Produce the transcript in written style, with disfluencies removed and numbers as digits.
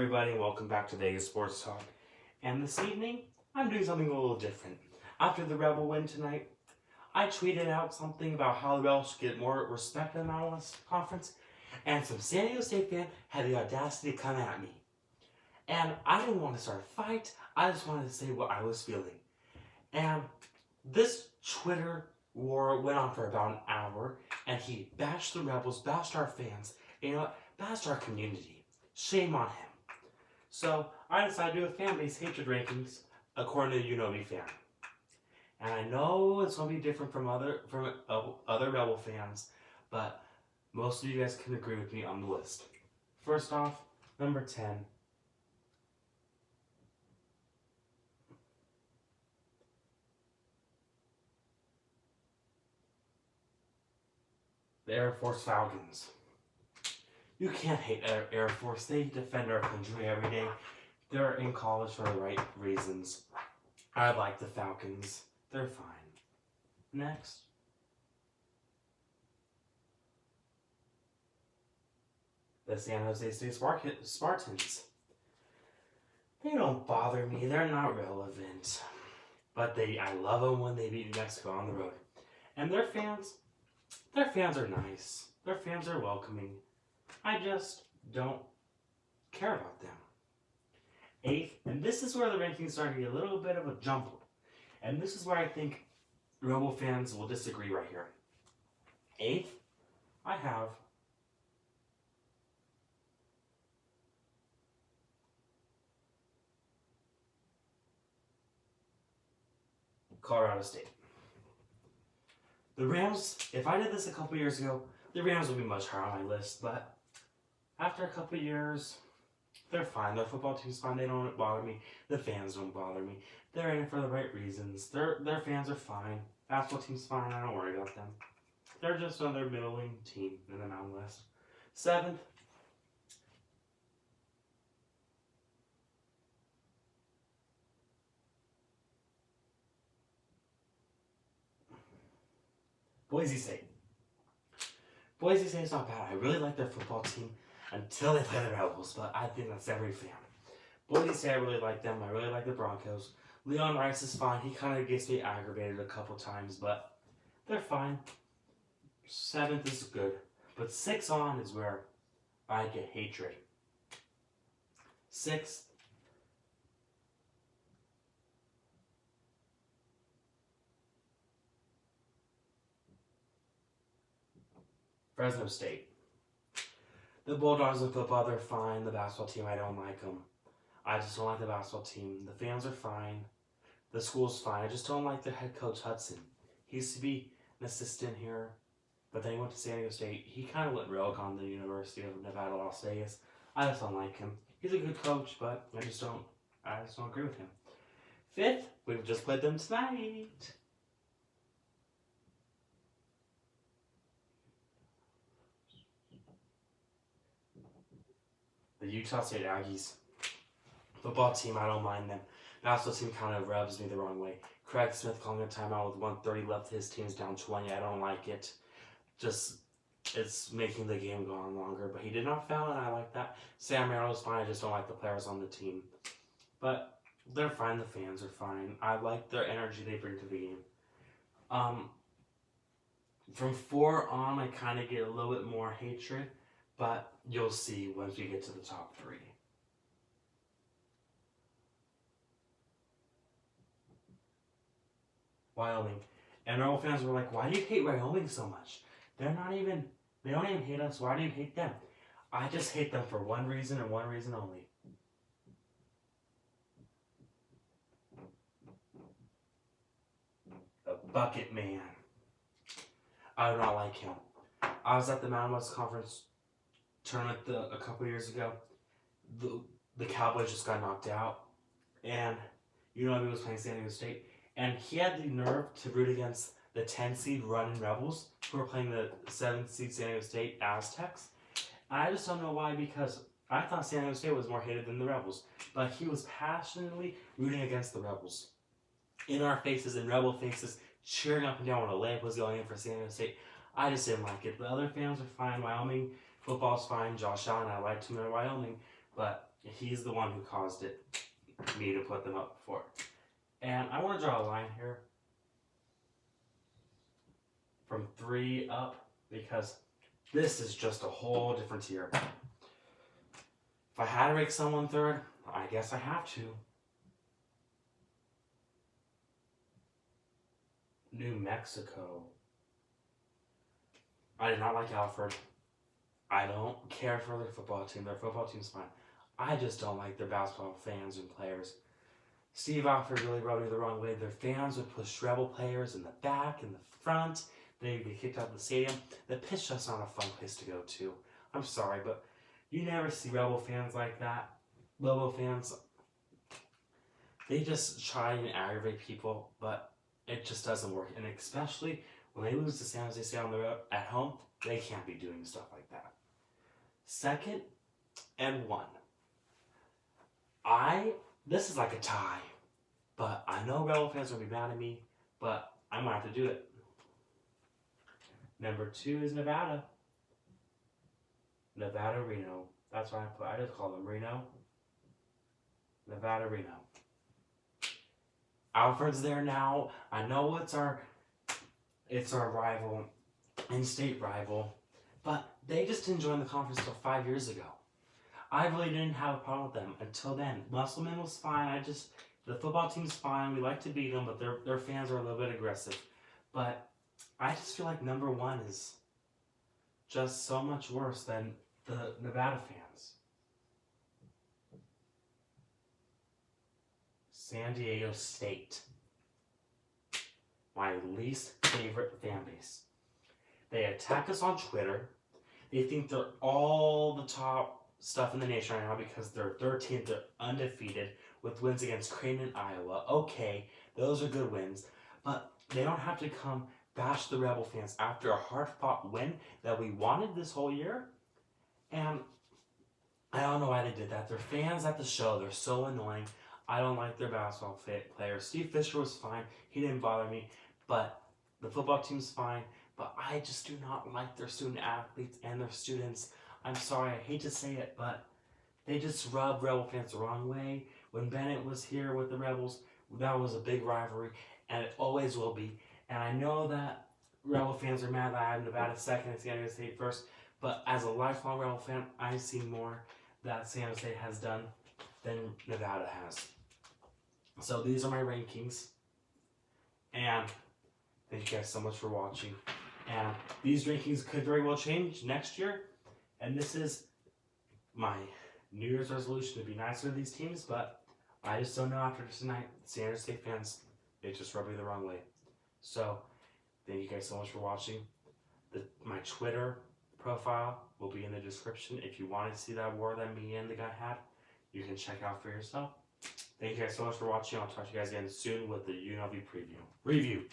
Everybody, and welcome back to Vegas Sports Talk. And this evening, I'm doing something a little different. After the Rebel win tonight, I tweeted out something about how the Rebels should get more respect in the Mountain West Conference, and some San Diego State fan had the audacity to come at me. And I didn't want to start a fight, I just wanted to say what I was feeling. And this Twitter war went on for about an hour, and he bashed the Rebels, bashed our fans, and bashed our community. Shame on him. So I decided to do a Fanbase hatred rankings according to UNOV fan. And I know it's going to be different from other Rebel fans, but most of you guys can agree with me on the list. First off, number 10. The Air Force Falcons. You can't hate Air Force. They defend our country every day. They're in college for the right reasons. I like the Falcons. They're fine. Next. The San Jose State Spartans. They don't bother me. They're not relevant. But I love them when they beat New Mexico on the road. And their fans are nice. Their fans are welcoming. I just don't care about them. 8th, and this is where the rankings start to get a little bit of a jumble. And this is where I think Rebel fans will disagree right here. 8th, I have Colorado State. The Rams, if I did this a couple years ago, the Rams would be much higher on my list, but after a couple years, they're fine. Their football team's fine. They don't bother me. The fans don't bother me. They're in it for the right reasons. Their fans are fine. Basketball team's fine. I don't worry about them. They're just another middling team in the Mountain West. 7th, Boise State. Boise State's not bad. I really like their football team until they play the Rebels, but I think that's every fan. Boise State, I really like them. I really like the Broncos. Leon Rice is fine. He kind of gets me aggravated a couple times, but they're fine. 7th is good. But 6 on is where I get hatred. 6th, Fresno State. The Bulldogs in football, they're fine. The basketball team, I don't like them. I just don't like the basketball team. The fans are fine. The school's fine. I just don't like the head coach, Hudson. He used to be an assistant here, but then he went to San Diego State. He kind of went rogue on the University of Nevada, Las Vegas. I just don't like him. He's a good coach, but I just don't agree with him. 5th, we've just played them tonight. The Utah State Aggies. Football team, I don't mind them. Basketball team kind of rubs me the wrong way. Craig Smith calling a timeout with 1:30 left. His team's down 20. I don't like it. It's making the game go on longer. But he did not foul, and I like that. Sam Merrill's fine. I just don't like the players on the team. But they're fine. The fans are fine. I like their energy they bring to the game. From 4 on, I kind of get a little bit more hatred. But you'll see once we get to the top 3. Wyoming. And Rebel fans were like, why do you hate Wyoming so much? They don't even hate us. Why do you hate them? I just hate them for one reason and one reason only. The Bucket Man. I do not like him. I was at the Mountain West Conference tournament a couple years ago. The Cowboys just got knocked out, and he was playing San Diego State, and he had the nerve to root against the 10 seed Running Rebels, who were playing the 7 seed San Diego State Aztecs. And I just don't know why, because I thought San Diego State was more hated than the Rebels, but he was passionately rooting against the Rebels. In our faces, in Rebel faces, cheering up and down when a layup was going in for San Diego State. I just didn't like it. The other fans are fine. Wyoming football's fine. Josh Allen, I liked him in Wyoming, but He's the one who caused me to put them up before. And I want to draw a line here from 3 up because this is just a whole different tier. If I had to rank someone third, I guess I have to. New Mexico. I did not like Alfred. I don't care for their football team. Their football team's fine. I just don't like their basketball fans and players. Steve Alford really rubbed me the wrong way. Their fans would push Rebel players in the back, in the front. They'd get kicked out of the stadium. The pitch just not a fun place to go to. I'm sorry, but you never see Rebel fans like that. Lobo fans, they just try and aggravate people, but it just doesn't work. And especially when they lose to San Jose State on the road at home, they can't be doing stuff like that. 2nd and 1. This is like a tie, but I know Rebel fans are going to be mad at me, but I'm going to have to do it. Number 2 is Nevada. Nevada Reno. That's what I put. I just call them Reno. Nevada Reno. Alfred's there now. I know it's our rival, in-state rival, but they just didn't join the conference until 5 years ago. I really didn't have a problem with them until then. Musselman was fine. The football team's fine. We like to beat them, but their fans are a little bit aggressive. But I just feel like number 1 is just so much worse than the Nevada fans. San Diego State. My least favorite fan base. They attack us on Twitter. They think they're all the top stuff in the nation right now because they're 13th, they're undefeated with wins against Creighton and Iowa. Okay, those are good wins, but they don't have to come bash the Rebel fans after a hard-fought win that we wanted this whole year. And I don't know why they did that. They're fans at the show. They're so annoying. I don't like their basketball players. Steve Fisher was fine. He didn't bother me, but the football team's fine. But I just do not like their student athletes and their students. I'm sorry, I hate to say it, but they just rub Rebel fans the wrong way. When Bennett was here with the Rebels, that was a big rivalry, and it always will be. And I know that Rebel fans are mad that I have Nevada 2nd and San Diego State 1st, but as a lifelong Rebel fan, I see more that San Jose State has done than Nevada has. So these are my rankings, and thank you guys so much for watching. And these rankings could very well change next year. And this is my New Year's resolution to be nicer to these teams, but I just don't know after tonight. San Jose State fans, they just rub me the wrong way. So, thank you guys so much for watching. My Twitter profile will be in the description. If you want to see that war that me and the guy had, you can check out for yourself. Thank you guys so much for watching. I'll talk to you guys again soon with the UNLV preview. Review.